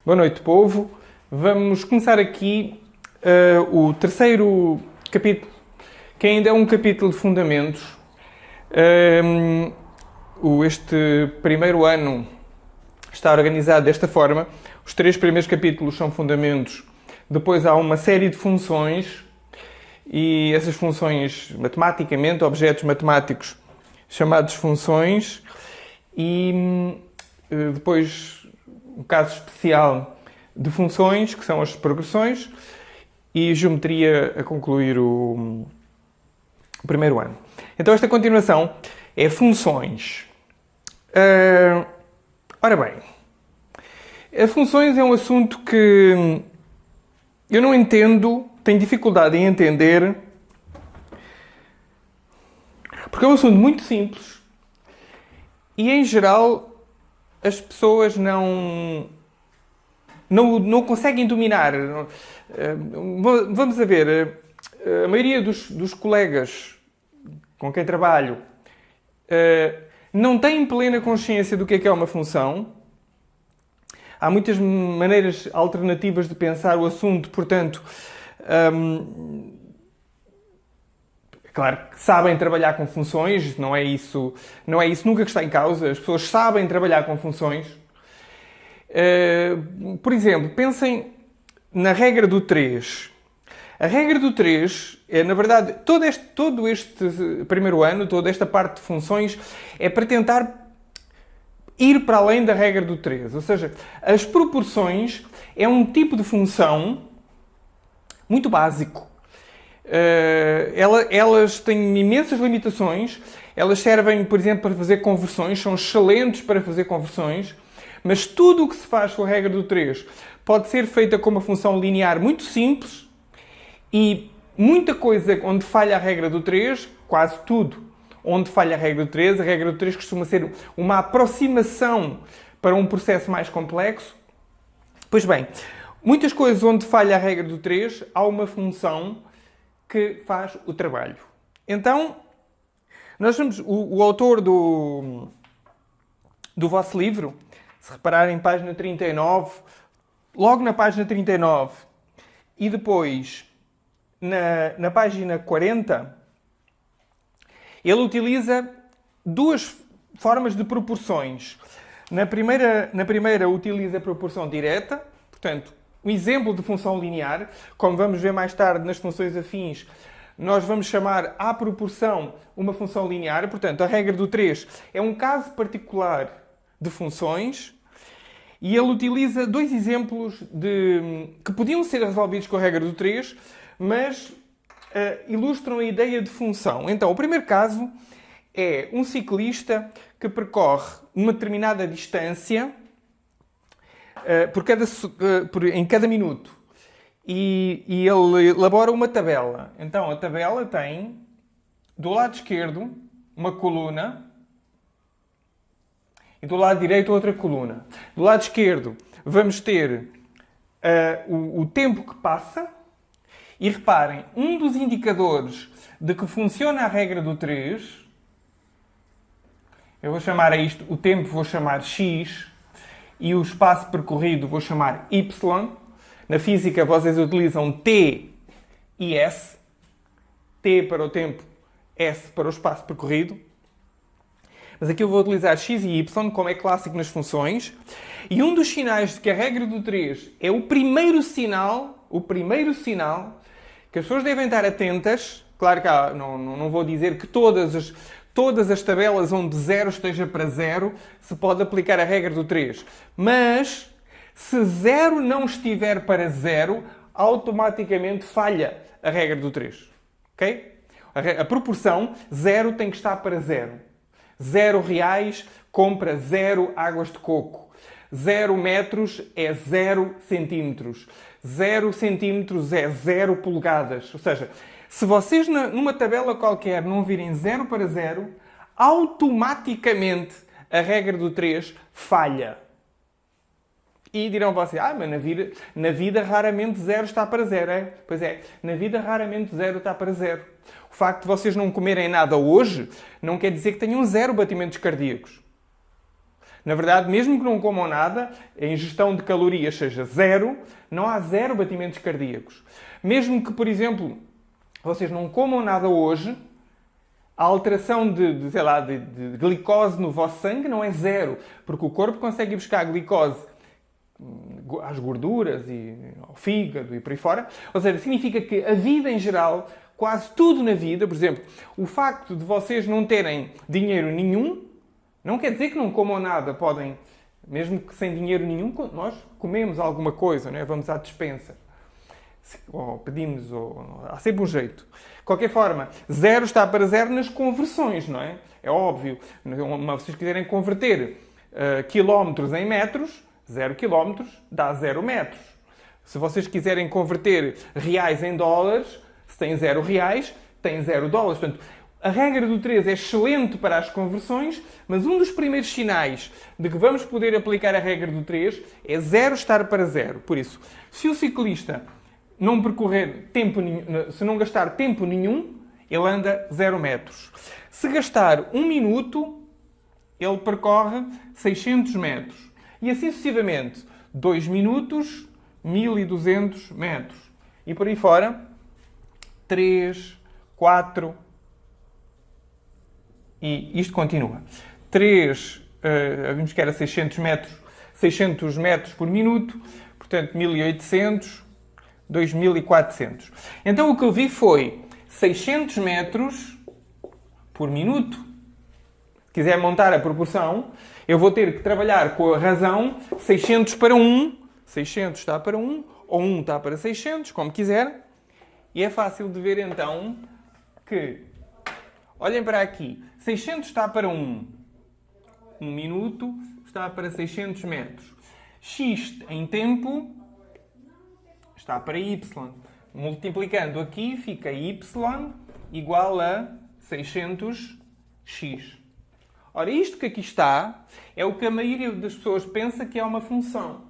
Boa noite, povo. Vamos começar aqui o terceiro capítulo, que ainda é um capítulo de fundamentos. Este primeiro ano está organizado desta forma. Os três primeiros capítulos são fundamentos. Depois há uma série de funções e essas funções, matematicamente, objetos matemáticos chamados funções. E depois um caso especial de funções, que são as progressões, e geometria a concluir o primeiro ano. Então esta continuação é funções. Ora bem, as funções é um assunto que eu não entendo, tenho dificuldade em entender, porque é um assunto muito simples e, em geral, as pessoas não conseguem dominar. Vamos a ver, a maioria dos colegas com quem trabalho não têm plena consciência do que é uma função. Há muitas maneiras alternativas de pensar o assunto, portanto, claro que sabem trabalhar com funções, não é isso nunca que está em causa. As pessoas sabem trabalhar com funções. Por exemplo, pensem na regra do 3. A regra do 3 é, na verdade, todo este primeiro ano, toda esta parte de funções, é para tentar ir para além da regra do 3. Ou seja, as proporções é um tipo de função muito básico. Elas têm imensas limitações. Elas servem, por exemplo, para fazer conversões, são excelentes para fazer conversões, mas tudo o que se faz com a regra do 3 pode ser feita com uma função linear muito simples, e muita coisa onde falha a regra do 3, quase tudo onde falha a regra do 3 costuma ser uma aproximação para um processo mais complexo. Pois bem, muitas coisas onde falha a regra do 3, há uma função que faz o trabalho. Então, nós vamos, o autor do vosso livro, se repararem em página 39, logo na página 39 e depois na página 40, ele utiliza duas formas de proporções. Na primeira utiliza a proporção direta, portanto, um exemplo de função linear. Como vamos ver mais tarde nas funções afins, nós vamos chamar à proporção uma função linear. Portanto, a regra do 3 é um caso particular de funções. E ele utiliza dois exemplos que podiam ser resolvidos com a regra do 3, mas ilustram a ideia de função. Então, o primeiro caso é um ciclista que percorre uma determinada distância em cada minuto. E ele elabora uma tabela. Então, a tabela tem, do lado esquerdo, uma coluna e do lado direito outra coluna. Do lado esquerdo vamos ter o tempo que passa. E reparem, um dos indicadores de que funciona a regra do 3, eu vou chamar a isto, o tempo vou chamar x, e o espaço percorrido vou chamar y. Na física vocês utilizam t e s. T para o tempo, s para o espaço percorrido. Mas aqui eu vou utilizar x e y, como é clássico nas funções. E um dos sinais de que a regra do 3 é o primeiro sinal que as pessoas devem estar atentas. Claro que não vou dizer que todas as tabelas onde 0 esteja para 0 se pode aplicar a regra do 3. Mas, se 0 não estiver para 0, automaticamente falha a regra do 3. Ok? A proporção 0 tem que estar para 0. 0 reais compra 0 águas de coco. 0 metros é 0 centímetros. 0 centímetros é 0 polegadas. Ou seja, se vocês numa tabela qualquer não virem 0 para 0, automaticamente a regra do 3 falha. E dirão vocês, mas na vida raramente 0 está para 0, é? Pois é, na vida raramente 0 está para 0. O facto de vocês não comerem nada hoje não quer dizer que tenham 0 batimentos cardíacos. Na verdade, mesmo que não comam nada, a ingestão de calorias seja zero, não há zero batimentos cardíacos. Mesmo que, por exemplo, vocês não comam nada hoje, a alteração de glicose no vosso sangue não é zero, porque o corpo consegue buscar glicose às gorduras e ao fígado e por aí fora. Ou seja, significa que a vida em geral, quase tudo na vida, por exemplo, o facto de vocês não terem dinheiro nenhum, não quer dizer que não comam nada. Podem, mesmo que sem dinheiro nenhum, nós comemos alguma coisa, não é? Vamos à despensa. Ou pedimos, ou há sempre um jeito. De qualquer forma, zero está para zero nas conversões, não é? É óbvio. Se vocês quiserem converter quilómetros em metros, 0 quilómetros dá 0 metros. Se vocês quiserem converter reais em dólares, se tem 0 reais, tem 0 dólares. Portanto, a regra do 3 é excelente para as conversões, mas um dos primeiros sinais de que vamos poder aplicar a regra do 3 é 0 estar para 0. Por isso, se o ciclista não percorrer tempo nenhum, se não gastar tempo nenhum, ele anda 0 metros. Se gastar 1 minuto, ele percorre 600 metros. E assim sucessivamente. 2 minutos, 1200 metros. E por aí fora, 3, 4... E isto continua. 3, vimos que era 600 metros por minuto, portanto 1800, 2400. Então o que eu vi foi 600 metros por minuto. Se quiser montar a proporção, eu vou ter que trabalhar com a razão 600 para 1, 600 está para 1, ou 1 está para 600, como quiser. E é fácil de ver então que, olhem para aqui, 600 está para 1. 1 minuto está para 600 metros. X em tempo está para Y. Multiplicando aqui, fica Y igual a 600x. Ora, isto que aqui está é o que a maioria das pessoas pensa que é uma função.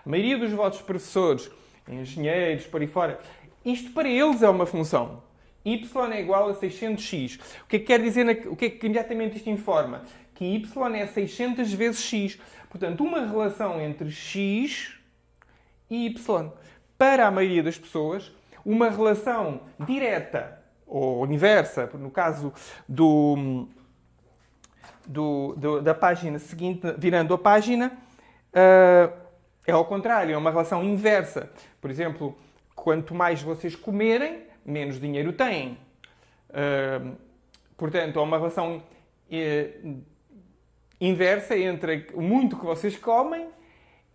A maioria dos vossos professores, engenheiros, por aí fora, isto para eles é uma função. Y é igual a 600x. O que é que quer dizer? O que é que imediatamente isto informa? Que y é 600 vezes x. Portanto, uma relação entre x e y. Para a maioria das pessoas, uma relação direta ou inversa, no caso da página seguinte, virando a página, é ao contrário, é uma relação inversa. Por exemplo, quanto mais vocês comerem, menos dinheiro têm. Portanto, há uma relação inversa entre o muito que vocês comem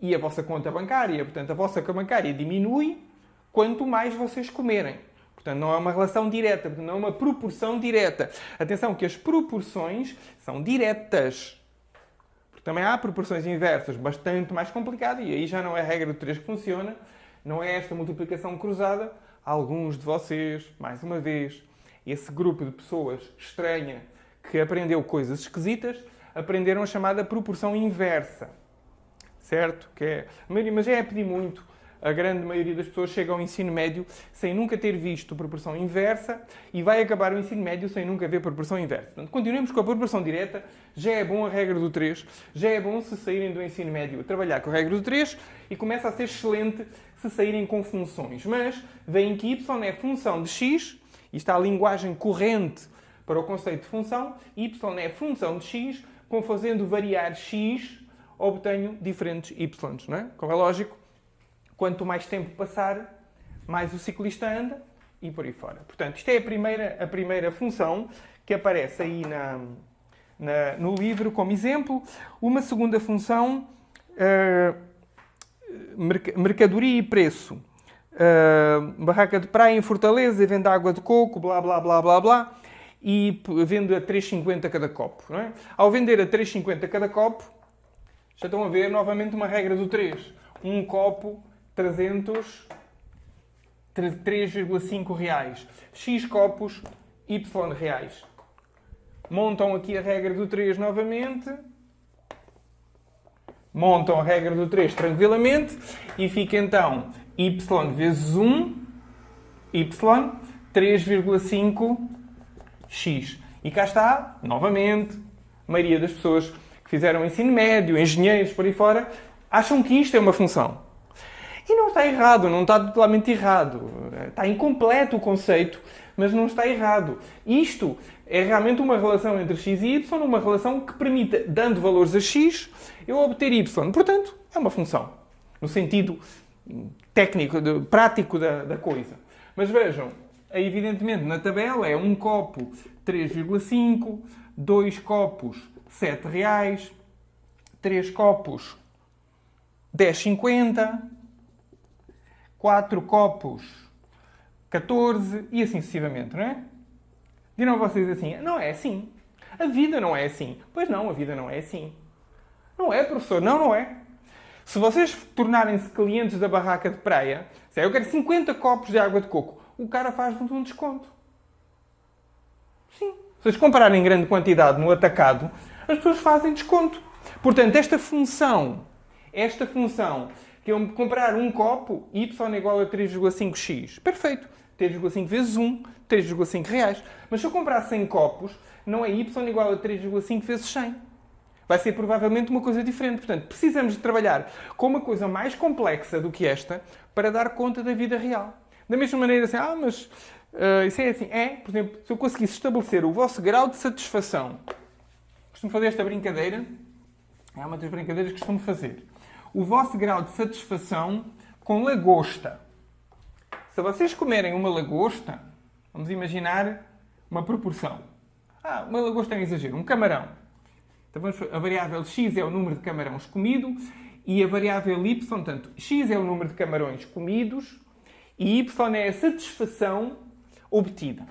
e a vossa conta bancária. Portanto, a vossa conta bancária diminui quanto mais vocês comerem. Portanto, não é uma relação direta, não é uma proporção direta. Atenção que as proporções são diretas. Porque também há proporções inversas, bastante mais complicado, e aí já não é a regra do 3 que funciona, não é esta multiplicação cruzada. Alguns de vocês, mais uma vez, esse grupo de pessoas estranha que aprendeu coisas esquisitas, aprenderam a chamada proporção inversa. Certo? Mas já é pedir muito. A grande maioria das pessoas chega ao ensino médio sem nunca ter visto proporção inversa e vai acabar o ensino médio sem nunca ver proporção inversa. Portanto, continuemos com a proporção direta. Já é bom a regra do 3. Já é bom se saírem do ensino médio a trabalhar com a regra do 3 e começa a ser excelente se saírem com funções. Mas veem que y é função de x, e está a linguagem corrente para o conceito de função. Y é função de x, com fazendo variar x, obtenho diferentes y, não é? Como é lógico, quanto mais tempo passar, mais o ciclista anda e por aí fora. Portanto, isto é a primeira função que aparece aí no livro como exemplo. Uma segunda função, mercadoria e preço. Barraca de praia em Fortaleza, vende água de coco, blá, blá, blá, blá, blá, e vende a 3,50 cada copo. Não é? Ao vender a 3,50 cada copo, já estão a ver novamente uma regra do 3. Um copo, 3,5 reais. X copos, Y reais. Montam aqui a regra do 3 novamente. Montam a regra do 3 tranquilamente. E fica então Y vezes 1, Y, 3,5 X. E cá está, novamente, a maioria das pessoas que fizeram ensino médio, engenheiros, por aí fora, acham que isto é uma função. E não está errado, não está totalmente errado. Está incompleto o conceito, mas não está errado. Isto é realmente uma relação entre x e y, uma relação que permite, dando valores a x, eu obter y. Portanto, é uma função, no sentido técnico, prático da coisa. Mas vejam, evidentemente na tabela é um copo 3,5, 2 copos 7 reais, 3 copos 10,50, 4 copos 14 e assim sucessivamente, não é? Dirão vocês assim, não é assim. A vida não é assim. Pois não, a vida não é assim. Não é, professor? Não, não é. Se vocês tornarem-se clientes da barraca de praia, se eu quero 50 copos de água de coco, o cara faz-vos um desconto. Sim. Se vocês comprarem em grande quantidade no atacado, as pessoas fazem desconto. Portanto, esta função, que é comprar um copo, y é igual a 3,5x. Perfeito. 3,5 vezes 1, 3,5 reais. Mas se eu comprar 100 copos, não é y igual a 3,5 vezes 100. Vai ser provavelmente uma coisa diferente. Portanto, precisamos de trabalhar com uma coisa mais complexa do que esta para dar conta da vida real. Da mesma maneira, assim, mas isso é assim. Por exemplo, se eu conseguisse estabelecer o vosso grau de satisfação, costumo fazer esta brincadeira, é uma das brincadeiras que costumo fazer. O vosso grau de satisfação com lagosta. Se vocês comerem uma lagosta, vamos imaginar uma proporção. Uma lagosta é um exagero, um camarão. Então a variável x é o número de camarões comido e a variável y, portanto, x é o número de camarões comidos e y é a satisfação obtida.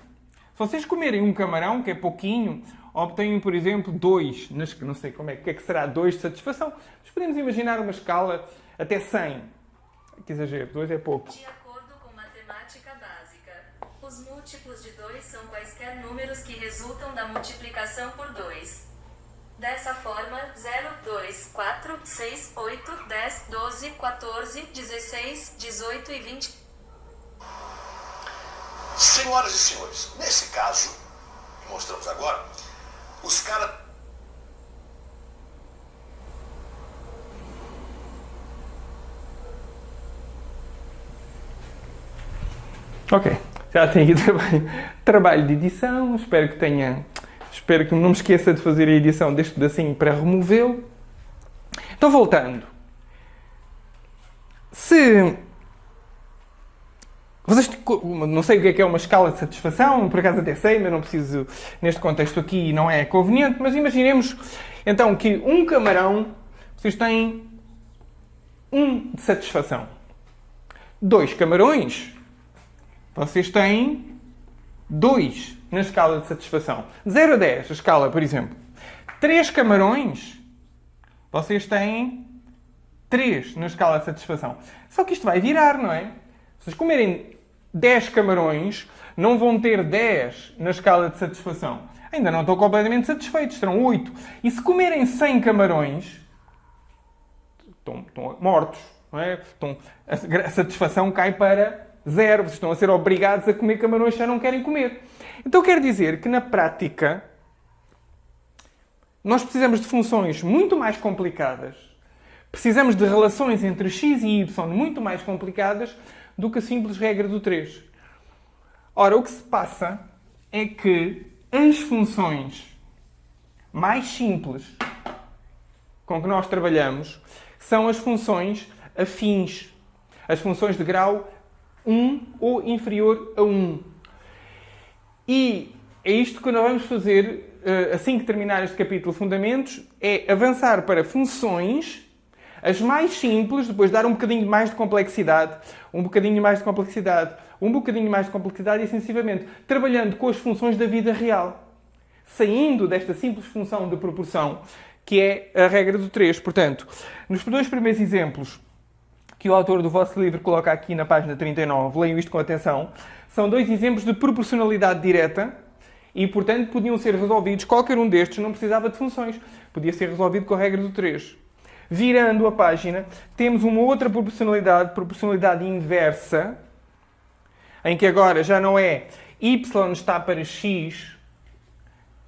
Se vocês comerem um camarão, que é pouquinho, obtêm, por exemplo, 2, não sei como é que será 2 de satisfação, mas podemos imaginar uma escala até 100. Que exagero, 2 é pouco. De acordo com matemática básica, os múltiplos de 2 são quaisquer números que resultam da multiplicação por 2. Dessa forma, 0, 2, 4, 6, 8, 10, 12, 14, 16, 18 e 20. Senhoras e senhores, nesse caso que mostramos agora, os caras... Ok, já tenho aqui trabalho de edição, espero que não me esqueça de fazer a edição deste pedacinho para removê-lo. Então, voltando. Se vocês não sei o que é uma escala de satisfação, por acaso até sei, mas não preciso, neste contexto aqui não é conveniente, mas imaginemos então que um camarão, vocês têm 1 de satisfação. 2 camarões, vocês têm 2 na escala de satisfação. 0 a 10, a escala, por exemplo. 3 camarões, vocês têm 3 na escala de satisfação. Só que isto vai virar, não é? Se vocês comerem 10 camarões, não vão ter 10 na escala de satisfação. Ainda não estão completamente satisfeitos, terão 8. E se comerem 100 camarões, estão mortos, não é? A satisfação cai para 0. Vocês estão a ser obrigados a comer camarões que já não querem comer. Então quer dizer que na prática nós precisamos de funções muito mais complicadas, precisamos de relações entre x e y muito mais complicadas do que a simples regra do 3. Ora, o que se passa é que as funções mais simples com que nós trabalhamos são as funções afins, as funções de grau 1 ou inferior a 1. E é isto que nós vamos fazer assim que terminar este capítulo Fundamentos, é avançar para funções, as mais simples, depois dar um bocadinho mais de complexidade, um bocadinho mais de complexidade, um bocadinho mais de complexidade e extensivamente, trabalhando com as funções da vida real, saindo desta simples função de proporção, que é a regra do 3. Portanto, nos 2 primeiros exemplos que o autor do vosso livro coloca aqui na página 39, leiam isto com atenção, são 2 exemplos de proporcionalidade direta e, portanto, podiam ser resolvidos, qualquer um destes não precisava de funções, podia ser resolvido com a regra do 3. Virando a página, temos uma outra proporcionalidade inversa, em que agora já não é y está para x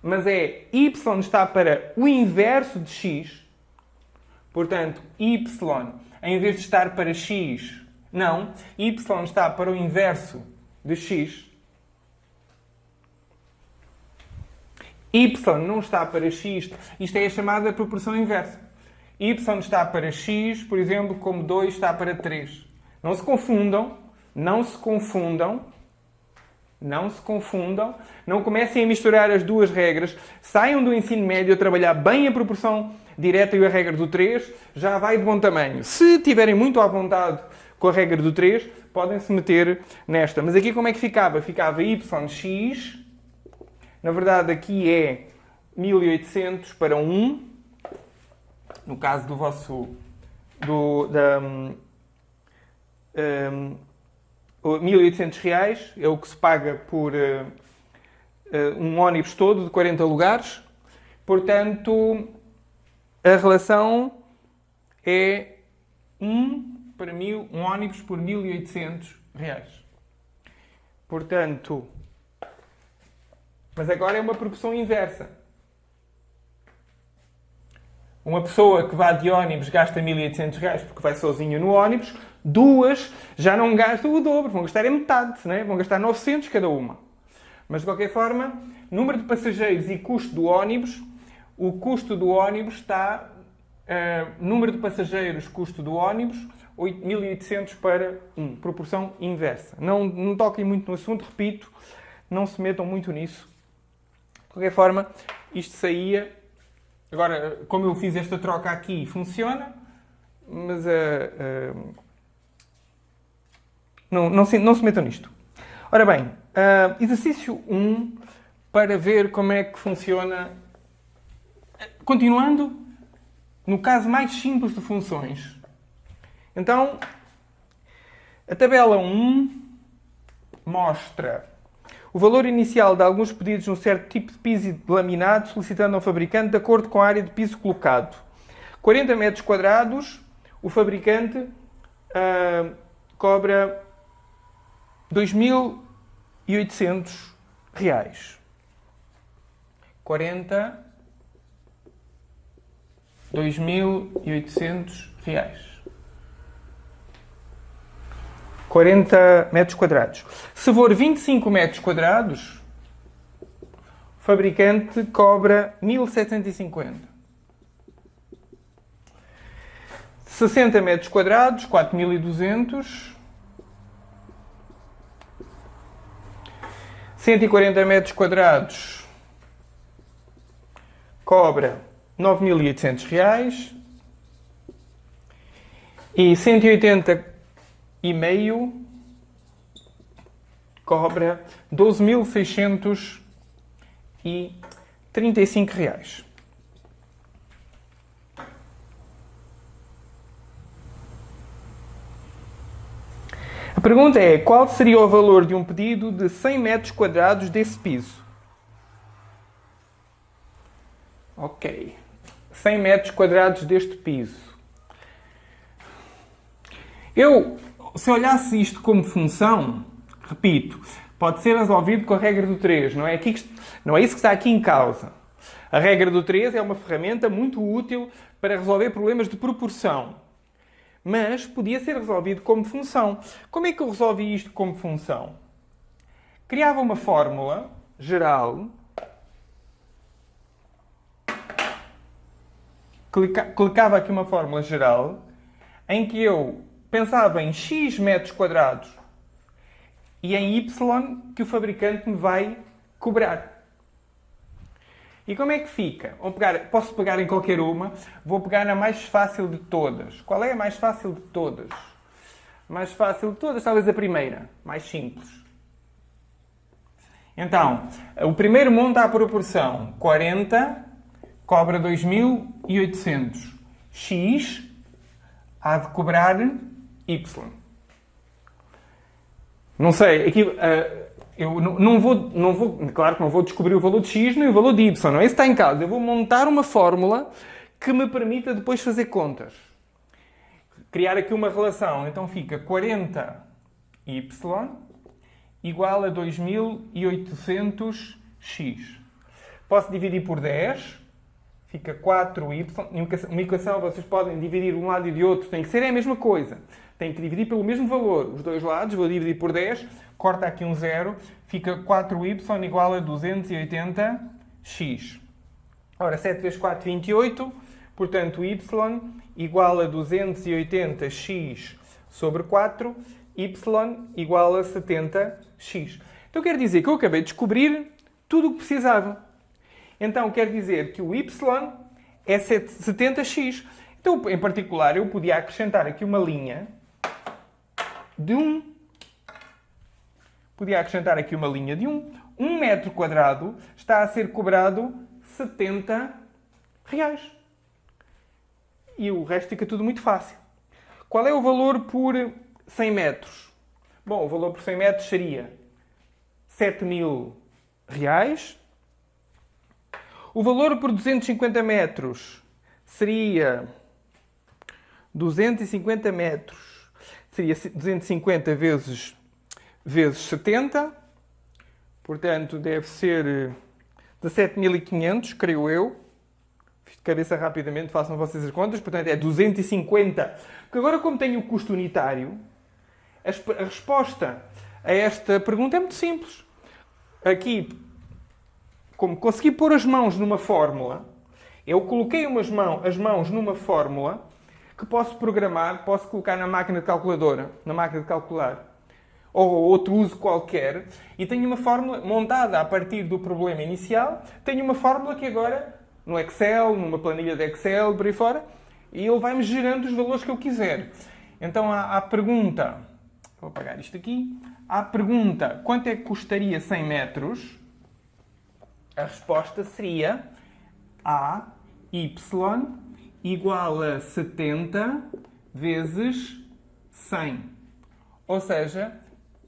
mas é y está para o inverso de x. Portanto, y, em vez de estar para x, não, y está para o inverso de x. Y não está para x, isto é a chamada proporção inversa. Y está para x, por exemplo, como 2 está para 3. Não se confundam, não se confundam, não se confundam, não comecem a misturar as duas regras, saiam do ensino médio a trabalhar bem a proporção direta e a regra do 3, já vai de bom tamanho. Se tiverem muito à vontade com a regra do 3, podem se meter nesta. Mas aqui como é que ficava? Ficava yx, na verdade aqui é 1800 para 1, no caso do vosso... 1.800 reais é o que se paga por um ónibus todo de 40 lugares. Portanto, a relação é 1 para 1000, um ónibus por 1.800 reais. Portanto, mas agora é uma proporção inversa. Uma pessoa que vá de ónibus gasta 1.800 reais porque vai sozinha no ónibus. Duas já não gastam o dobro, vão gastar a metade, não é? Vão gastar 900 cada uma. Mas, de qualquer forma, número de passageiros e custo do ónibus, o custo do ónibus está... número de passageiros, custo do ónibus, 1.800 para 1. Proporção inversa. Não toquem muito no assunto, repito, não se metam muito nisso. De qualquer forma, isto saía... Agora, como eu fiz esta troca aqui, funciona, mas não se metam nisto. Ora bem, exercício 1, para ver como é que funciona. Continuando, no caso mais simples de funções. Então, a tabela 1 mostra o valor inicial de alguns pedidos num certo tipo de piso laminado solicitando ao fabricante de acordo com a área de piso colocado. 40 metros quadrados, o fabricante cobra 2.800 reais. 2.800 reais. 40 metros quadrados. Se for 25 metros quadrados, o fabricante cobra 1.750. 60 metros quadrados, 4.200. 140 metros quadrados, cobra 9.800 reais. E 180 e meio cobra 12.635 reais. A pergunta é: qual seria o valor de um pedido de 100 metros quadrados desse piso? Ok. 100 metros quadrados deste piso. Se olhasse isto como função, repito, pode ser resolvido com a regra do 3. Não é isso que está aqui em causa. A regra do 3 é uma ferramenta muito útil para resolver problemas de proporção. Mas podia ser resolvido como função. Como é que eu resolvi isto como função? Criava uma fórmula geral, clicava aqui uma fórmula geral, em que eu pensava em x metros quadrados e em y que o fabricante me vai cobrar. E como é que fica? Posso pegar em qualquer uma, vou pegar na mais fácil de todas. Qual é a mais fácil de todas? Mais fácil de todas, talvez a primeira, mais simples. Então, o primeiro monta a proporção 40 cobra 2.800. X há de cobrar Y. Não sei, aqui eu não vou, claro que não vou descobrir o valor de X nem o valor de Y, não é isso que está em causa. Eu vou montar uma fórmula que me permita depois fazer contas. Criar aqui uma relação. Então fica 40Y igual a 2.800x. Posso dividir por 10. Fica 4y. Uma equação vocês podem dividir de um lado e de outro. Tem que ser a mesma coisa. Tem que dividir pelo mesmo valor. Os dois lados. Vou dividir por 10. Corta aqui um 0. Fica 4y igual a 280x. Ora, 7 vezes 4, 28. Portanto, y igual a 280x sobre 4. Y igual a 70x. Então quer dizer que eu acabei de descobrir tudo o que precisava. Então quer dizer que o y é 70x. Então, em particular, eu podia acrescentar aqui uma linha de 1. Podia acrescentar aqui uma linha de 1. 1 metro quadrado está a ser cobrado 70 reais. E o resto fica tudo muito fácil. Qual é o valor por 100 metros? Bom, o valor por 100 metros seria 7.000 reais. O valor por 250 metros seria 250 metros. Seria 250 vezes 70. Portanto, deve ser 17.500, creio eu. Fiz de cabeça rapidamente, façam vocês as contas. Portanto, é 250. Porque agora, como tenho o custo unitário, a resposta a esta pergunta é muito simples. Aqui, como consegui pôr as mãos numa fórmula, eu coloquei as mãos numa fórmula que posso programar, posso colocar na máquina de calculadora, na máquina de calcular, ou outro uso qualquer, e tenho uma fórmula montada a partir do problema inicial, tenho uma fórmula que agora, no Excel, numa planilha de Excel, por aí fora, e ele vai-me gerando os valores que eu quiser. Então, há a pergunta, vou apagar isto aqui, há a pergunta, quanto é que custaria 100 metros? A resposta seria AY igual a 70 vezes 100. Ou seja,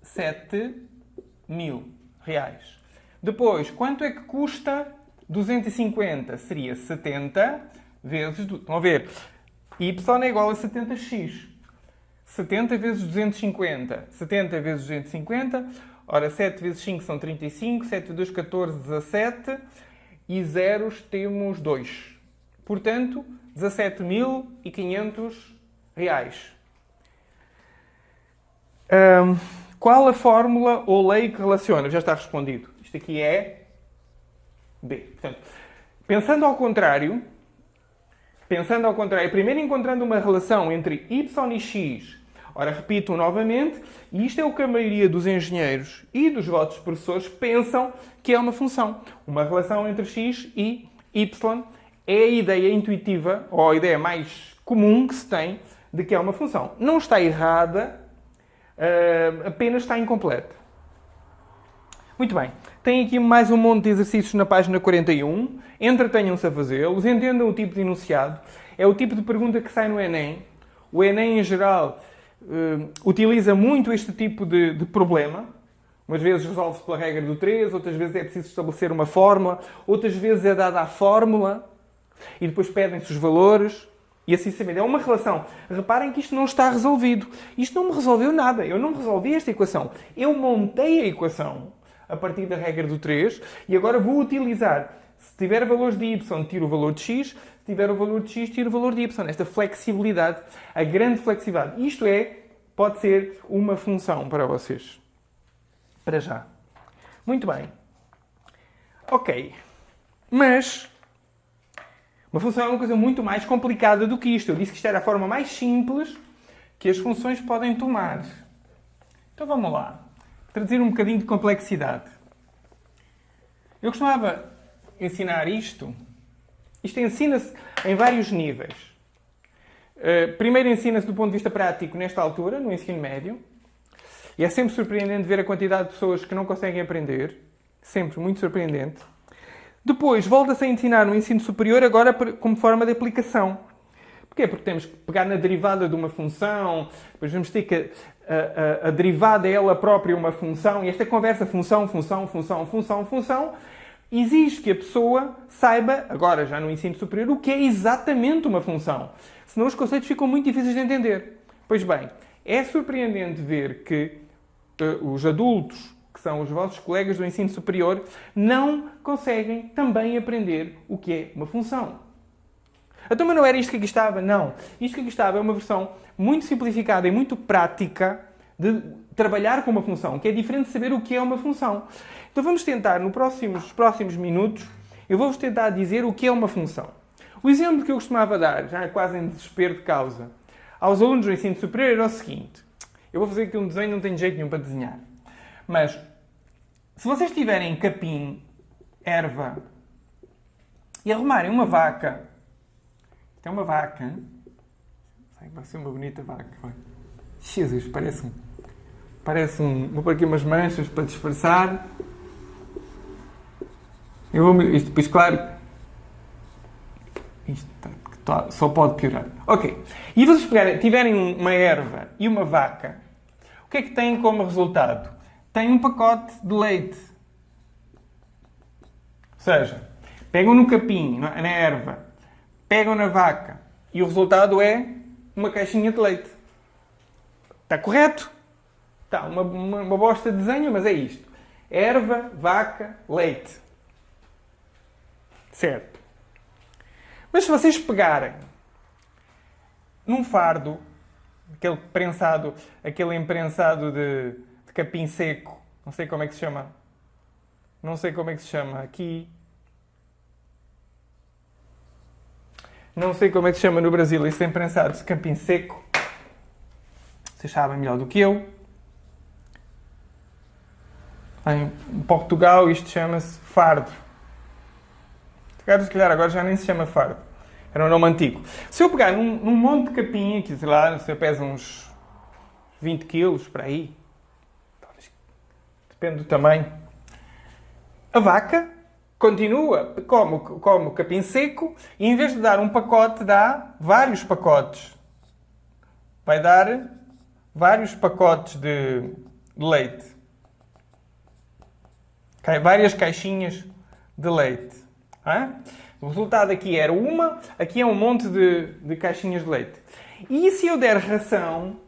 7.000 reais. Depois, quanto é que custa 250? Seria 70 vezes... Estão a ver? Y é igual a 70x. 70 vezes 250. 70 vezes 250... Ora, 7 vezes 5 são 35, 7 vezes 2, 14, 17 e zeros temos 2. Portanto, 17.500 reais. Qual a fórmula ou lei que relaciona? Já está respondido. Isto aqui é B. Portanto, pensando ao contrário, primeiro encontrando uma relação entre y e x. Ora, repito novamente, e isto é o que a maioria dos engenheiros e dos vossos professores pensam que é uma função. Uma relação entre x e y é a ideia intuitiva, ou a ideia mais comum que se tem de que é uma função. Não está errada, apenas está incompleta. Muito bem. Tem aqui mais um monte de exercícios na página 41. Entretenham-se a fazê-los. Entendam o tipo de enunciado. É o tipo de pergunta que sai no Enem. O Enem, em geral, utiliza muito este tipo de problema. Umas vezes resolve-se pela regra do 3, outras vezes é preciso estabelecer uma fórmula, outras vezes é dada a fórmula e depois pedem-se os valores e assim se É uma relação. Reparem que isto não está resolvido. Isto não me resolveu nada. Eu não resolvi esta equação. Eu montei a equação a partir da regra do 3 e agora vou utilizar. Se tiver valores de y, tiro o valor de x. Se tiver o valor de x, tiro o valor de y. Esta flexibilidade, a grande flexibilidade. Isto pode ser uma função para vocês. Para já. Muito bem. Ok. Mas uma função é uma coisa muito mais complicada do que isto. Eu disse que isto era a forma mais simples que as funções podem tomar. Então vamos lá. Traduzir um bocadinho de complexidade. Eu costumava ensinar isto. Isto ensina-se em vários níveis. Primeiro ensina-se do ponto de vista prático nesta altura, no ensino médio. E é sempre surpreendente ver a quantidade de pessoas que não conseguem aprender. Sempre muito surpreendente. Depois, volta-se a ensinar no ensino superior, agora como forma de aplicação. Porquê? Porque temos que pegar na derivada de uma função, depois vamos ter que a derivada é ela própria uma função, e esta conversa função, exige que a pessoa saiba, agora já no ensino superior, o que é exatamente uma função. Senão os conceitos ficam muito difíceis de entender. Pois bem, é surpreendente ver que os adultos que são os vossos colegas do ensino superior, não conseguem também aprender o que é uma função. Então, mas não era isto que aqui estava? Não. Isto que aqui estava é uma versão muito simplificada e muito prática de trabalhar com uma função, que é diferente de saber o que é uma função. Então vamos tentar, nos próximos minutos, eu vou-vos tentar dizer o que é uma função. O exemplo que eu costumava dar, já quase em desespero de causa, aos alunos do ensino superior era o seguinte. Eu vou fazer aqui um desenho, não tenho jeito nenhum para desenhar. Mas, se vocês tiverem capim, erva, e arrumarem uma vaca, isto é uma vaca, hein? Vai ser uma bonita vaca. Jesus, vou pôr aqui umas manchas para disfarçar. Isto, depois, claro, isto só pode piorar. Ok. E vocês tiverem uma erva e uma vaca, o que é que têm como resultado? Têm um pacote de leite. Ou seja, pegam no capim, na erva, pegam na vaca e o resultado é uma caixinha de leite. Está correto? Está uma bosta de desenho, mas é isto. Erva, vaca, leite. Certo. Mas se vocês pegarem num fardo, aquele imprensado de capim seco, não sei como é que se chama aqui, não sei como é que se chama no Brasil, esse imprensado de capim seco, vocês sabem melhor do que eu. Em Portugal isto chama-se fardo. Se calhar agora já nem se chama fardo. Era um nome antigo. Se eu pegar num monte de capim, que sei lá, se eu peso uns 20 quilos, para aí, depende do tamanho, a vaca continua, come o capim seco e em vez de dar um pacote, dá vários pacotes. Vai dar vários pacotes de leite. Várias caixinhas de leite. O resultado aqui era aqui é um monte de caixinhas de leite. E se eu der ração,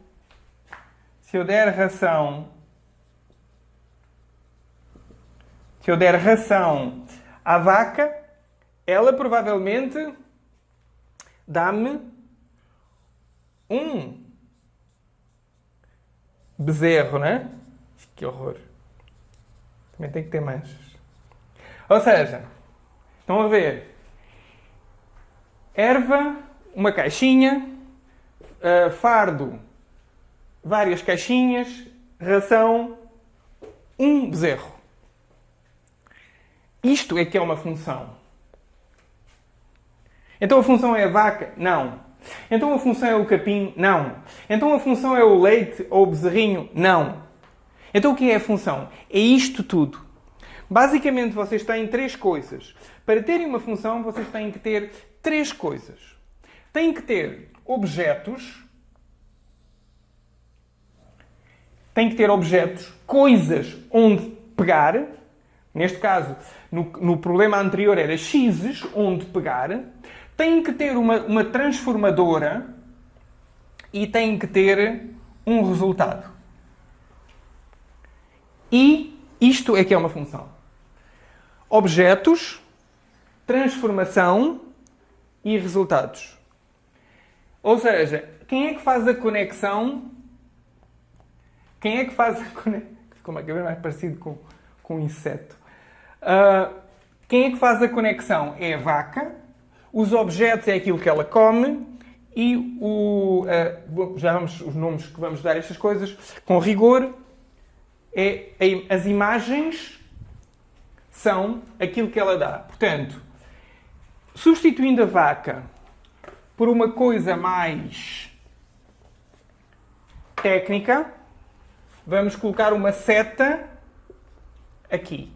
à vaca, ela provavelmente dá-me um bezerro, não é? Que horror. Também tem que ter manchas. Ou seja, estão a ver? Erva, uma caixinha, fardo, várias caixinhas, ração, um bezerro. Isto é que é uma função. Então a função é a vaca? Não. Então a função é o capim? Não. Então a função é o leite ou o bezerrinho? Não. Então o que é a função? É isto tudo. Basicamente vocês têm três coisas. Para terem uma função, vocês têm que ter três coisas. Têm que ter objetos. Têm que ter objetos, coisas onde pegar. Neste caso, no problema anterior era x's onde pegar. Têm que ter uma transformadora e têm que ter um resultado. E isto é que é uma função. Objetos, transformação e resultados. Ou seja, quem é que faz a conexão? Quem é que faz a conexão? Ficou uma cabeça mais parecido com um inseto. Quem é que faz a conexão? É a vaca. Os objetos é aquilo que ela come. E já vamos os nomes que vamos dar a estas coisas com rigor. As imagens são aquilo que ela dá. Portanto, substituindo a vaca por uma coisa mais técnica, vamos colocar uma seta aqui.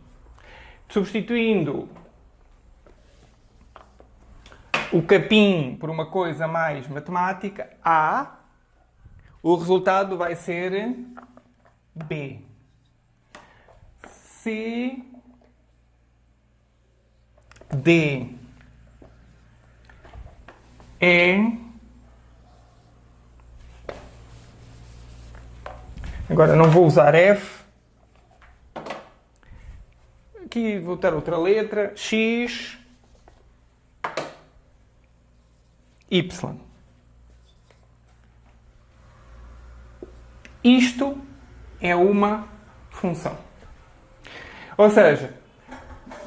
Substituindo o capim por uma coisa mais matemática, A, o resultado vai ser B. C, D, E. Agora não vou usar F. aqui vou dar outra letra, x, y. Isto é uma função. Ou seja,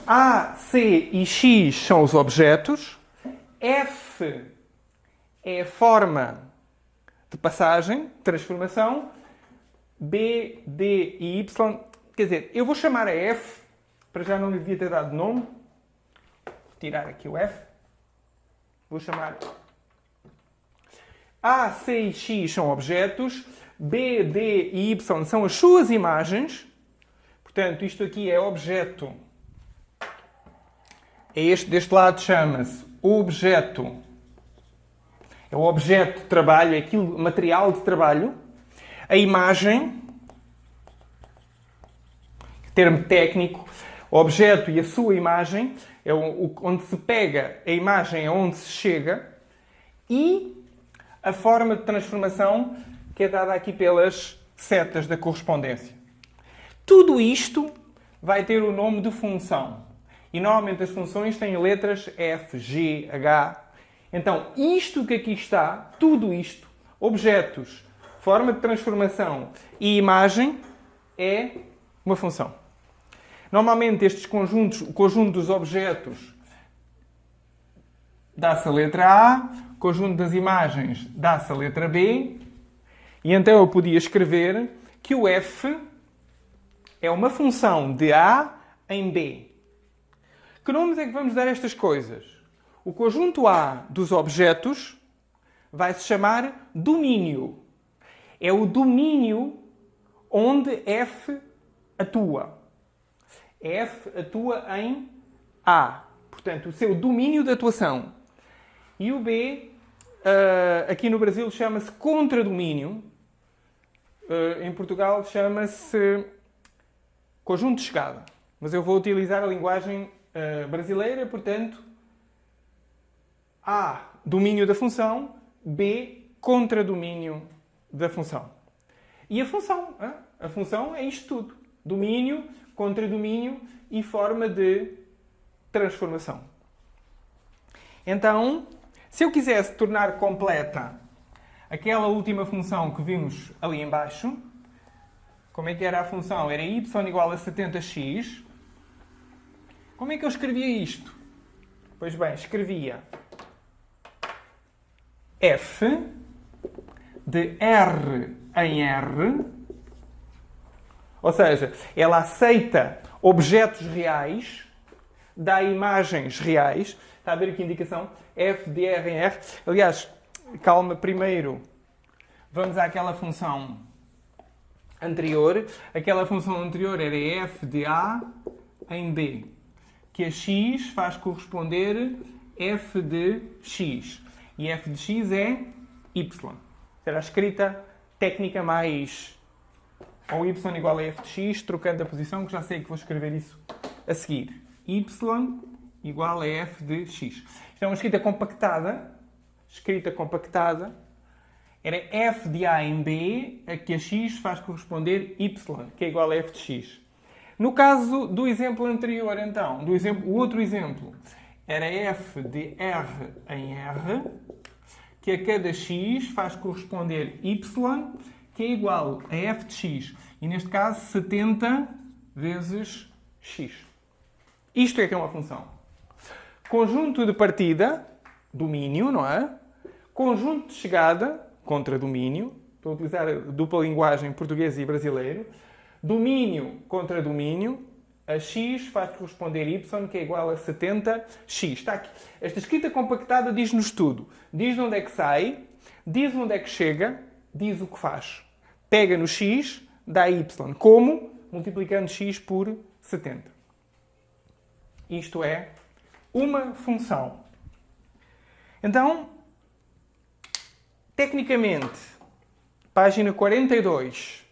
A, C e X são os objetos, F é a forma de passagem, transformação, B, D e Y. Quer dizer, eu vou chamar a F, para já não lhe devia ter dado nome, vou tirar aqui o F, vou chamar A, C e X são objetos, B, D e Y são as suas imagens. Portanto, isto aqui é objeto. Deste lado chama-se objeto. É o objeto de trabalho, é aquilo, material de trabalho. A imagem, termo técnico, o objeto e a sua imagem, é onde se pega a imagem, é onde se chega. E a forma de transformação que é dada aqui pelas setas da correspondência. Tudo isto vai ter o nome de função. E normalmente as funções têm letras F, G, H. Então, isto que aqui está, tudo isto, objetos, forma de transformação e imagem, é uma função. Normalmente estes conjuntos, o conjunto dos objetos dá-se a letra A, o conjunto das imagens dá-se a letra B, e então eu podia escrever que o F é uma função de A em B. Que nomes é que vamos dar a estas coisas? O conjunto A dos objetos vai se chamar domínio. É o domínio onde F atua. F atua em A. Portanto, o seu domínio de atuação. E o B, aqui no Brasil, chama-se contradomínio. Em Portugal chama-se conjunto de chegada. Mas eu vou utilizar a linguagem brasileira, portanto, A, domínio da função, B, contradomínio da função. E a função? A função é isto tudo. Domínio, contradomínio e forma de transformação. Então, se eu quisesse tornar completa aquela última função que vimos ali em baixo, como é que era a função? Era y igual a 70x. Como é que eu escrevia isto? Pois bem, escrevia f de r em r, ou seja, ela aceita objetos reais, dá imagens reais. Está a ver aqui a indicação? F de r em r. Aliás, calma, primeiro vamos àquela função anterior. Aquela função anterior era f de a em b, que a x faz corresponder f de x. E f de x é y. Será a escrita técnica mais ou y igual a f de x, trocando a posição, que já sei que vou escrever isso a seguir. Y igual a f de x. Isto é uma escrita compactada. Era f de a em b, a que a x faz corresponder y, que é igual a f de x. No caso do exemplo anterior, então, o outro exemplo, era f de r em r, que a cada x faz corresponder y, que é igual a f de x. E neste caso, 70 vezes x. Isto é que é uma função. Conjunto de partida, domínio, não é? Conjunto de chegada, contradomínio. Estou a utilizar a dupla linguagem português e brasileiro. Domínio, contradomínio. A x faz corresponder y, que é igual a 70x. Está aqui. Esta escrita compactada diz-nos tudo. Diz de onde é que sai, diz onde é que chega, diz o que faz. Pega no x, dá y. Como? Multiplicando x por 70. Isto é uma função. Então, tecnicamente, página 42.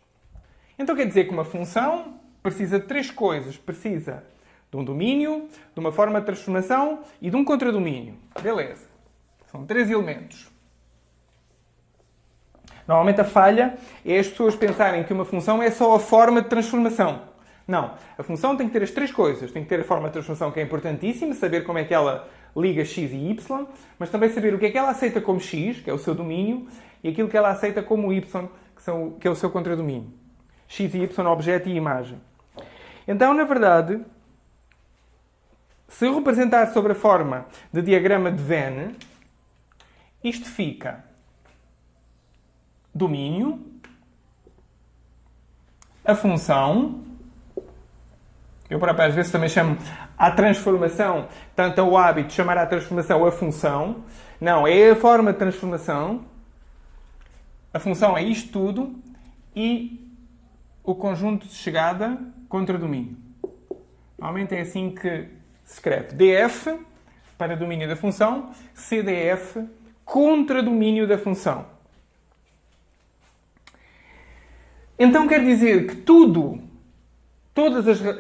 Então quer dizer que uma função precisa de três coisas. Precisa de um domínio, de uma forma de transformação e de um contradomínio. Beleza. São três elementos. Normalmente a falha é as pessoas pensarem que uma função é só a forma de transformação. Não. A função tem que ter as três coisas. Tem que ter a forma de transformação, que é importantíssima, saber como é que ela liga x e y, mas também saber o que é que ela aceita como x, que é o seu domínio, e aquilo que ela aceita como y, que é o seu contradomínio. X e y, objeto e imagem. Então, na verdade, se eu representar sobre a forma de diagrama de Venn, isto fica domínio, a função, eu próprio às vezes também chamo a transformação, tanto o hábito de chamar a transformação a função. Não, é a forma de transformação. A função é isto tudo e o conjunto de chegada contra domínio. Normalmente é assim que se escreve. DF para domínio da função, CDF contra domínio da função. Então quer dizer que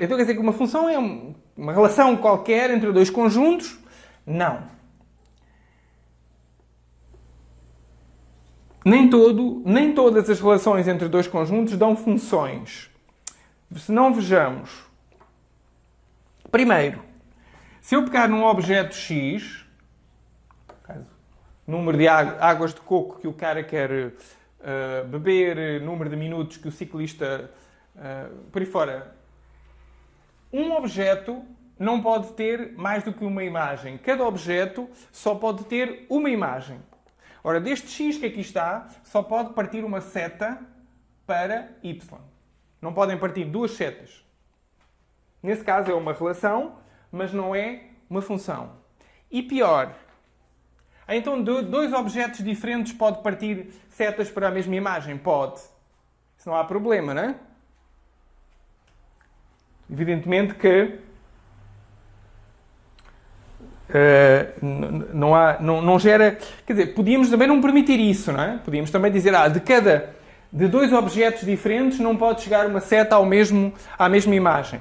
então quer dizer que uma função é uma relação qualquer entre dois conjuntos? Não. Nem todas as relações entre dois conjuntos dão funções. Se não, vejamos. Primeiro, se eu pegar num objeto X, número de águas de coco que o cara quer beber, número de minutos que o ciclista... por aí fora. Um objeto não pode ter mais do que uma imagem. Cada objeto só pode ter uma imagem. Ora, deste x que aqui está, só pode partir uma seta para y. Não podem partir duas setas. Nesse caso é uma relação, mas não é uma função. E pior, então dois objetos diferentes podem partir setas para a mesma imagem? Pode. Isso não há problema, não é? Evidentemente que não gera... Quer dizer, podíamos também não permitir isso, não é? Podíamos também dizer, de dois objetos diferentes não pode chegar uma seta à mesma imagem.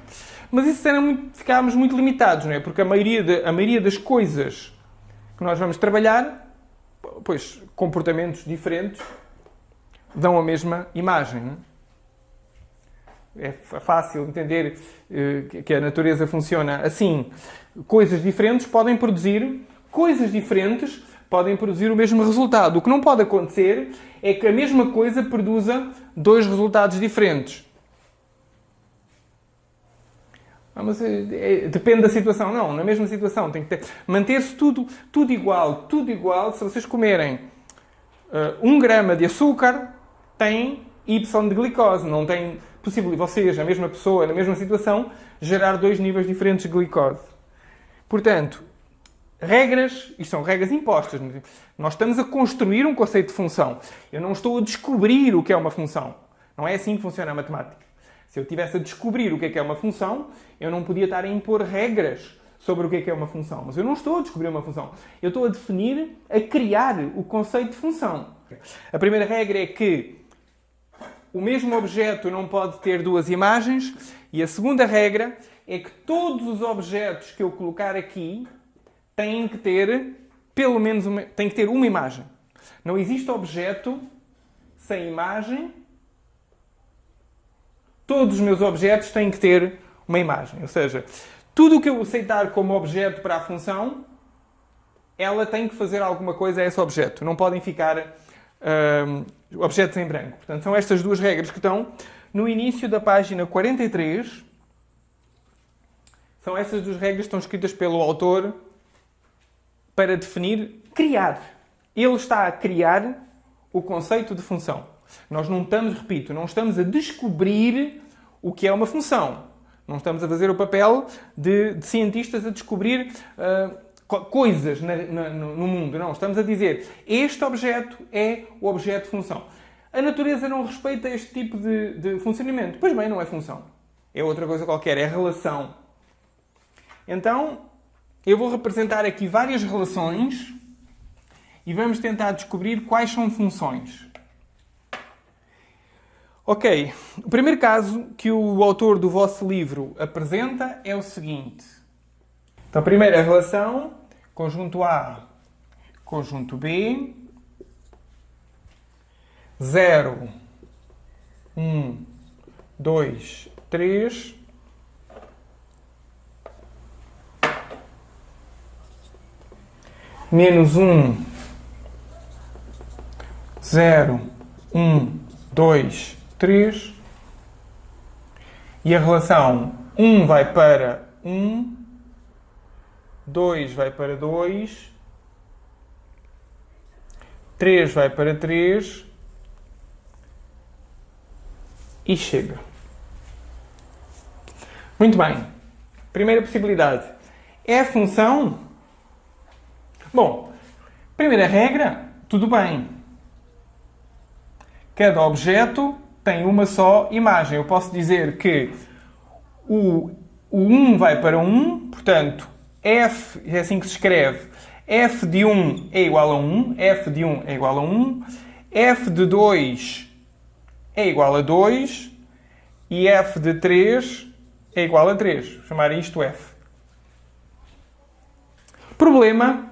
Mas isso ficámos muito limitados, não é? Porque a maioria das coisas que nós vamos trabalhar, pois, comportamentos diferentes dão a mesma imagem, não é? É fácil entender que a natureza funciona assim. Coisas diferentes podem produzir o mesmo resultado. O que não pode acontecer é que a mesma coisa produza dois resultados diferentes. Mas depende da situação. Não, na mesma situação tem que manter-se tudo igual. Tudo igual. Se vocês comerem 1 grama de açúcar, tem Y de glicose. Não tem possível vocês, a mesma pessoa, na mesma situação, gerar 2 níveis diferentes de glicose. Portanto, isto são regras impostas. Nós estamos a construir um conceito de função. Eu não estou a descobrir o que é uma função. Não é assim que funciona a matemática. Se eu estivesse a descobrir o que é uma função, eu não podia estar a impor regras sobre o que é uma função. Mas eu não estou a descobrir uma função. Eu estou a definir, a criar o conceito de função. A primeira regra é que o mesmo objeto não pode ter duas imagens. E a segunda regra é que todos os objetos que eu colocar aqui têm que ter pelo menos uma imagem. Não existe objeto sem imagem. Todos os meus objetos têm que ter uma imagem. Ou seja, tudo o que eu aceitar como objeto para a função, ela tem que fazer alguma coisa a esse objeto. Não podem ficar objetos em branco. Portanto, são estas duas regras que estão no início da página 43. São estas duas regras que estão escritas pelo autor para definir, criar. Ele está a criar o conceito de função. Nós não estamos a descobrir o que é uma função. Não estamos a fazer o papel de cientistas a descobrir coisas no mundo. Não, estamos a dizer, este objeto é o objeto de função. A natureza não respeita este tipo de funcionamento. Pois bem, não é função. É outra coisa qualquer, é relação. Então, eu vou representar aqui várias relações e vamos tentar descobrir quais são funções. Ok, o primeiro caso que o autor do vosso livro apresenta é o seguinte. Então, a primeira relação, conjunto A, conjunto B, 0, 1, 2, 3, menos 1, 0, 1, 2, 3. E a relação 1 vai para 1, 2 vai para 2, 3 vai para 3 e chega. Muito bem. Primeira possibilidade. É a função? Bom, primeira regra, tudo bem. Cada objeto tem uma só imagem. Eu posso dizer que o 1 vai para 1, portanto, f, é assim que se escreve, f de 1 é igual a 1, f de 1 é igual a 1, f de 2 é igual a 2 e f de 3 é igual a 3. Vou chamar isto f. Problema,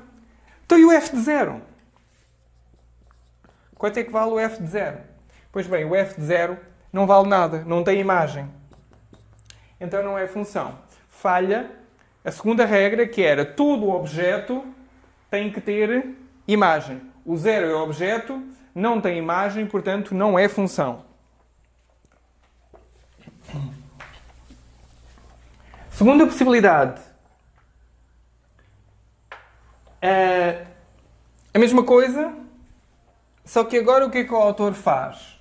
então e o f de 0? Quanto é que vale o f de 0? Pois bem, o f de 0 não vale nada, não tem imagem. Então não é função. Falha a segunda regra, que era todo objeto tem que ter imagem. O 0 é objeto, não tem imagem, portanto não é função. Segunda possibilidade. A mesma coisa, só que agora o que é que o autor faz?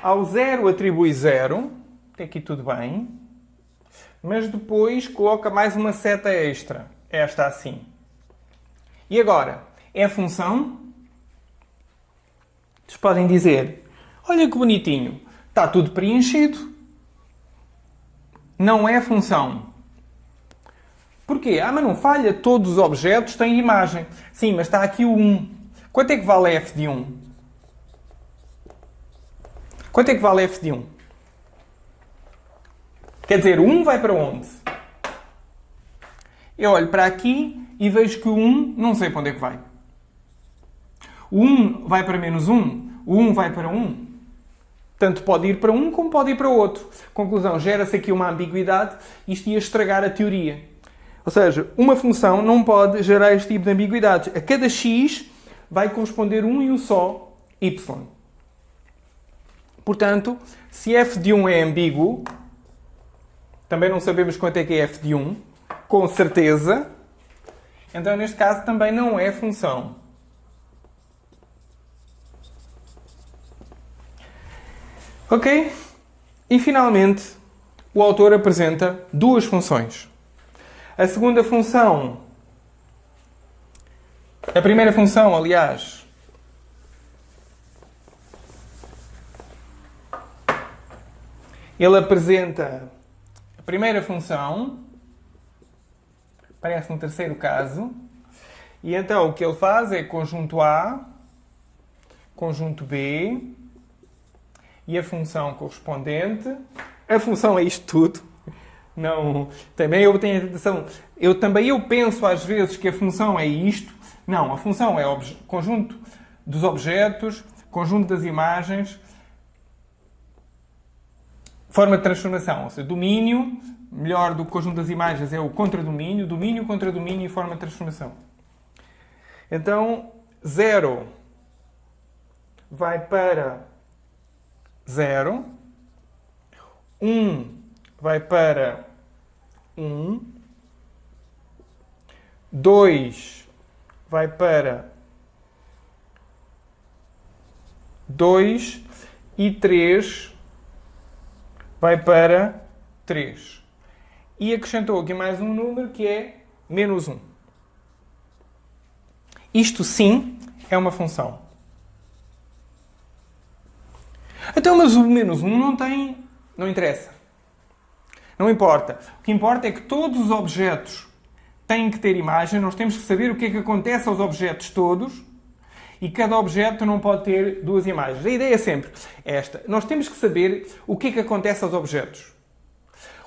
Ao 0 atribui 0, até aqui tudo bem, mas depois coloca mais uma seta extra, esta assim. E agora, é função? Vocês podem dizer, olha que bonitinho, está tudo preenchido. Não é função. Porquê? Mas não falha, todos os objetos têm imagem. Sim, mas está aqui o 1. Quanto é que vale f de 1? Quanto é que vale f de 1? Quer dizer, o 1 vai para onde? Eu olho para aqui e vejo que o 1 não sei para onde é que vai. O 1 vai para menos 1. O 1 vai para 1. Tanto pode ir para um como pode ir para outro. Conclusão, gera-se aqui uma ambiguidade. Isto ia estragar a teoria. Ou seja, uma função não pode gerar este tipo de ambiguidades. A cada x vai corresponder um e um só y. Portanto, se f de 1 é ambíguo, também não sabemos quanto é que é f de 1, com certeza, então neste caso também não é função. Ok? E finalmente, o autor apresenta duas funções. A segunda função, a primeira função, aliás, ele apresenta a primeira função, aparece no terceiro caso, e então o que ele faz é conjunto A, conjunto B, e a função correspondente. A função é isto tudo. Não, também eu tenho a tentação. Eu penso às vezes que a função é isto. Não, a função é o conjunto dos objetos, conjunto das imagens, forma de transformação. Ou seja, domínio, melhor do que conjunto das imagens, é o contradomínio. Domínio, contradomínio e forma de transformação. Então, 0 vai para 0. 1 vai para 1. 2 vai para 2. E 3 vai para 3. E acrescentou aqui mais um número que é menos 1. Isto sim é uma função. Então, mas o menos 1 não interessa. Não importa. O que importa é que todos os objetos têm que ter imagem. Nós temos que saber o que é que acontece aos objetos todos. E cada objeto não pode ter duas imagens. A ideia é sempre esta. Nós temos que saber o que é que acontece aos objetos.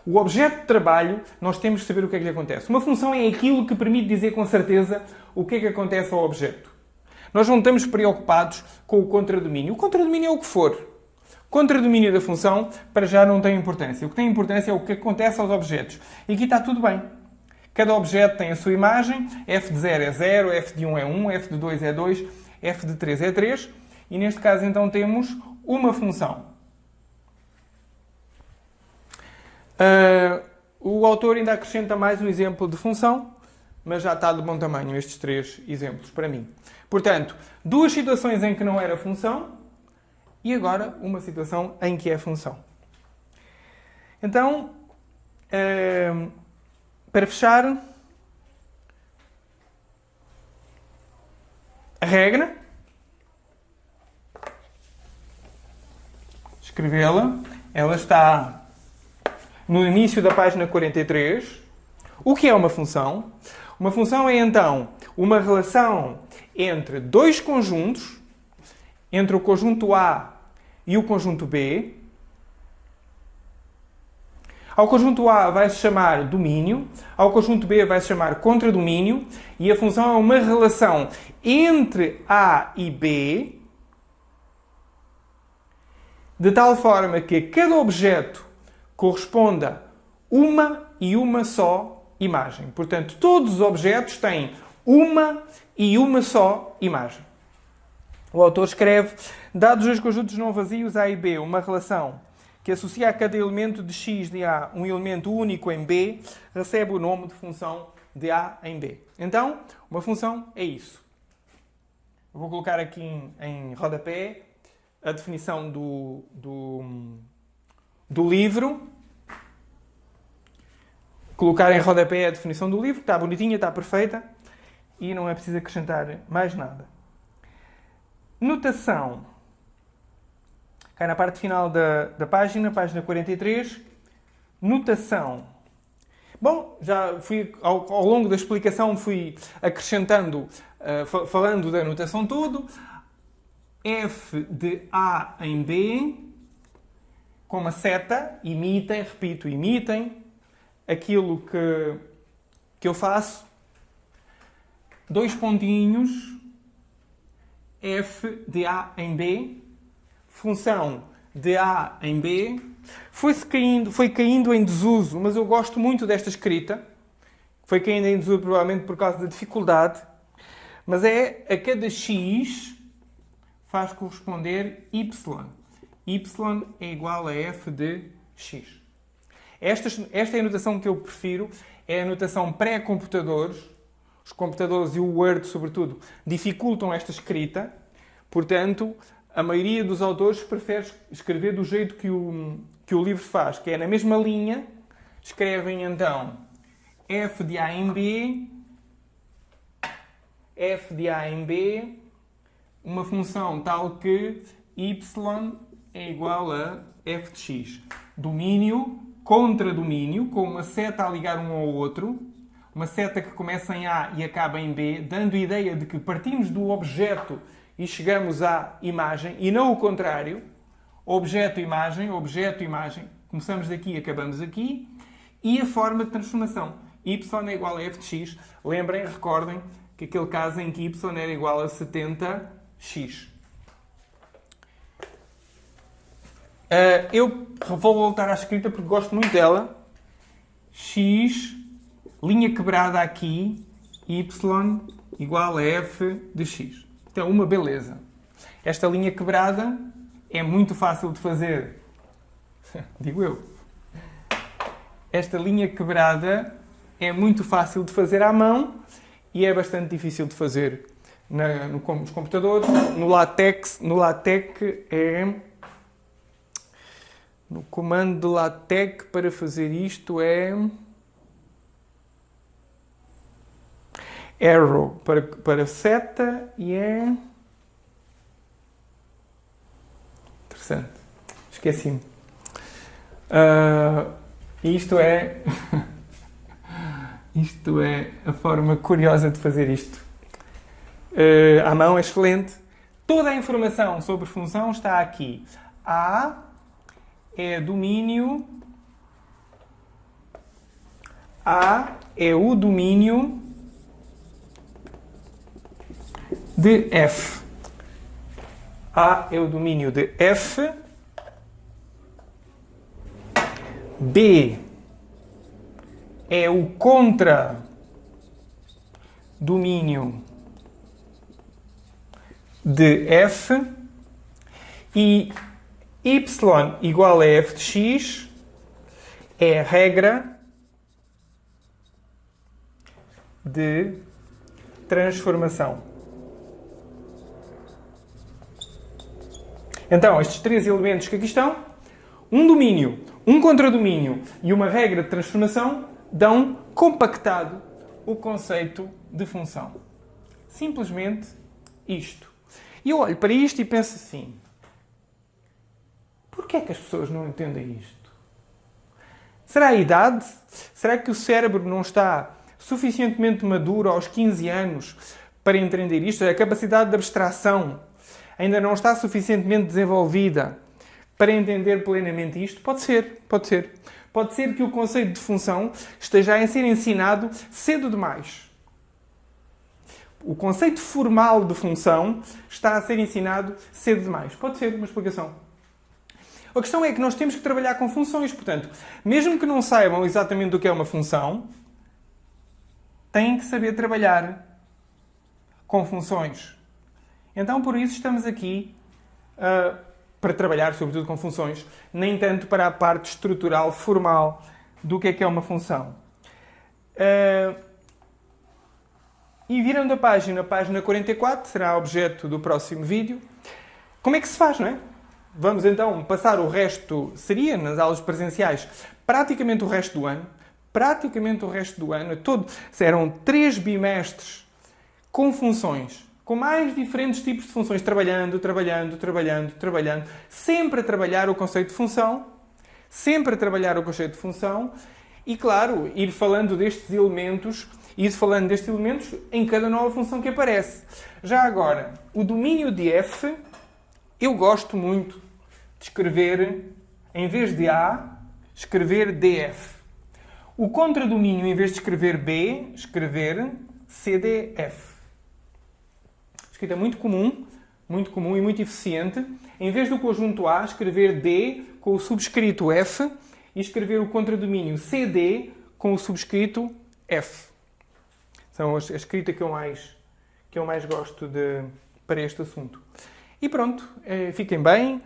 O objeto de trabalho, nós temos que saber o que é que lhe acontece. Uma função é aquilo que permite dizer com certeza o que é que acontece ao objeto. Nós não estamos preocupados com o contradomínio. O contradomínio é o que for. Contradomínio da função, para já não tem importância. O que tem importância é o que acontece aos objetos. E aqui está tudo bem. Cada objeto tem a sua imagem, f de 0 é 0, f de 1 é 1, f de 2 é 2, f de 3 é 3, e neste caso então temos uma função. O autor ainda acrescenta mais um exemplo de função, mas já está de bom tamanho estes 3 exemplos para mim. Portanto, 2 situações em que não era função e agora uma situação em que é função. Então, para fechar, a regra, escrevê-la, ela está no início da página 43. O que é uma função? Uma função é então uma relação entre dois conjuntos, entre o conjunto A e o conjunto B. Ao conjunto A vai-se chamar domínio, ao conjunto B vai-se chamar contradomínio, e a função é uma relação entre A e B, de tal forma que cada objeto corresponda uma e uma só imagem. Portanto, todos os objetos têm uma e uma só imagem. O autor escreve: dados os conjuntos não vazios A e B, uma relação que associa a cada elemento de X de A um elemento único em B, recebe o nome de função de A em B. Então, uma função é isso. Eu vou colocar aqui em rodapé a definição do livro. Colocar em rodapé a definição do livro, está bonitinha, está perfeita, e não é preciso acrescentar mais nada. Notação. Cai na parte final da página 43. Notação. Bom, já fui, ao longo da explicação, fui acrescentando, falando da notação todo. F de A em B, com uma seta, imitem, repito, imitem aquilo que eu faço. 2 pontinhos, F de A em B, função de A em B, foi caindo em desuso, mas eu gosto muito desta escrita. Foi caindo em desuso provavelmente por causa da dificuldade, mas é a cada X faz corresponder Y. Y é igual a F de X. Esta é a notação que eu prefiro, é a notação pré-computadores. Os computadores e o Word, sobretudo, dificultam esta escrita. Portanto, a maioria dos autores prefere escrever do jeito que o livro faz, que é na mesma linha. Escrevem, então, F de A em B, F de A em B, uma função tal que Y é igual a F de X. Domínio, contradomínio, com uma seta a ligar um ao outro, uma seta que começa em A e acaba em B, dando a ideia de que partimos do objeto e chegamos à imagem, e não o contrário. Objeto-imagem, objeto-imagem. Começamos daqui e acabamos aqui. E a forma de transformação. Y é igual a F de X. Lembrem, recordem, que aquele caso em que Y era igual a 70x. Eu vou voltar à escrita porque gosto muito dela. X, linha quebrada aqui, Y igual a F de X. Então, uma beleza. Esta linha quebrada é muito fácil de fazer. Digo eu. Esta linha quebrada é muito fácil de fazer à mão e é bastante difícil de fazer nos computadores. No LaTeX é... No comando de LaTeX para fazer isto é... arrow para seta e é... Interessante. Esqueci-me. Isto é... Isto é a forma curiosa de fazer isto. À mão é excelente. Toda a informação sobre função está aqui. A é domínio. A é o domínio de F. A é o domínio de F. B é o contradomínio de f e y igual a f de x é a regra de transformação. Então, estes três elementos que aqui estão, um domínio, um contradomínio e uma regra de transformação, dão compactado o conceito de função. Simplesmente isto. E eu olho para isto e penso assim, porquê é que as pessoas não entendem isto? Será a idade? Será que o cérebro não está suficientemente maduro aos 15 anos para entender isto? A capacidade de abstração ainda não está suficientemente desenvolvida para entender plenamente isto? Pode ser, pode ser. Pode ser que o conceito de função esteja a ser ensinado cedo demais. O conceito formal de função está a ser ensinado cedo demais. Pode ser uma explicação. A questão é que nós temos que trabalhar com funções. Portanto, mesmo que não saibam exatamente o que é uma função, têm que saber trabalhar com funções. Então, por isso, estamos aqui para trabalhar, sobretudo, com funções, nem tanto para a parte estrutural, formal, do que é uma função. E virando a página 44, será objeto do próximo vídeo. Como é que se faz, não é? Vamos então passar o resto, seria nas aulas presenciais, praticamente o resto do ano. Serão 3 bimestres com funções, com mais diferentes tipos de funções, trabalhando, sempre a trabalhar o conceito de função, e, claro, ir falando destes elementos em cada nova função que aparece. Já agora, o domínio de f, eu gosto muito de escrever, em vez de A, escrever df. O contradomínio, em vez de escrever B, escrever CDF. Escrita muito comum e muito eficiente. Em vez do conjunto A, escrever D com o subscrito F e escrever o contradomínio CD com o subscrito F. São a escrita que eu mais gosto para este assunto. E pronto, fiquem bem.